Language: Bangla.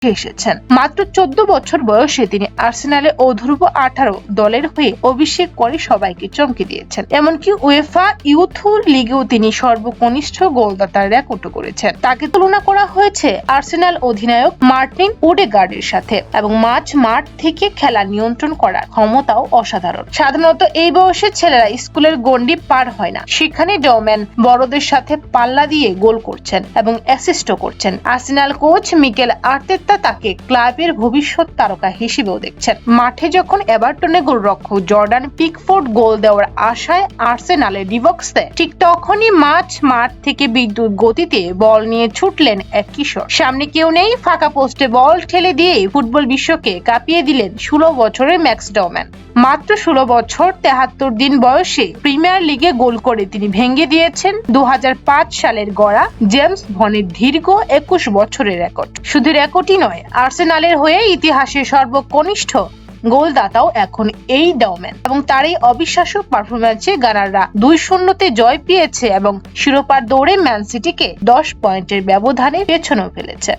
এসেছেন। মাত্র 14 বছর বয়সে তিনি আর্সেনালে অধ্রুব 18 দলের হয়ে অভিষেক করে সবাইকে চমকে দিয়েছেন। এমনকি উয়েফা ইউথ লিগেও তিনি সর্বকনিষ্ঠ গোলদাতার রেকর্ড করেছেন। তাকে তুলনা করা হয়েছে আর্সেনাল অধিনায়ক মার্টিন ওডেগার্ডের সাথে এবং মাঠ থেকে খেলা নিয়ন্ত্রণ করার ক্ষমতাও অসাধারণ। সাধারণত এই বয়সে ছেলেরা স্কুলের গণ্ডি পার হয় না, সেখানে ডওম্যান বড়দের সাথে পাল্লা দিয়ে গোল করছেন এবং অ্যাসিস্টও করছেন। আর্সেনাল কোচ মিকেল আর্তেতা তাকে ক্লাবের ভবিষ্যৎ তারকা হিসেবেও দেখছেন। মাঠে যখন এভারটনে গোলরক্ষক জর্ডান পিকফোর্ড গোল দেওয়ার আশায় আর্সেনালে ডিবক্স দেয়, ঠিক তখনই মাঠ থেকে বিদ্যুৎ গতিতে বল নিয়ে ছুটলেন এক কিশোর। সামনে কেউ নেই, ফাঁকা পোস্টে বল ঠেলে দিয়ে ফুটবল বিশ্বকে কাঁপিয়ে দিলেন 16 বছরের ম্যাক্স ডওম্যান। মাত্র 16 বছর 73 দিন বয়সে প্রিমিয়ার লিগে গোল করে তিনি ভেঙে দিয়েছেন 2005 সালের গড়া জেমস ভনের দীর্ঘ 21 বছরের রেকর্ড। শুধু রেকর্ডই নয়, আর্সেনালের হয়ে ইতিহাসের সর্বকনিষ্ঠ গোলদাতাও এখন এই ডওম্যান এবং তার এই অবিশ্বাস্য পারফরম্যান্সে গানাররা 2-0 জয় পেয়েছে এবং শিরোপার দৌড়ে ম্যান সিটিকে 10 পয়েন্টের ব্যবধানে পেছনেও ফেলেছে।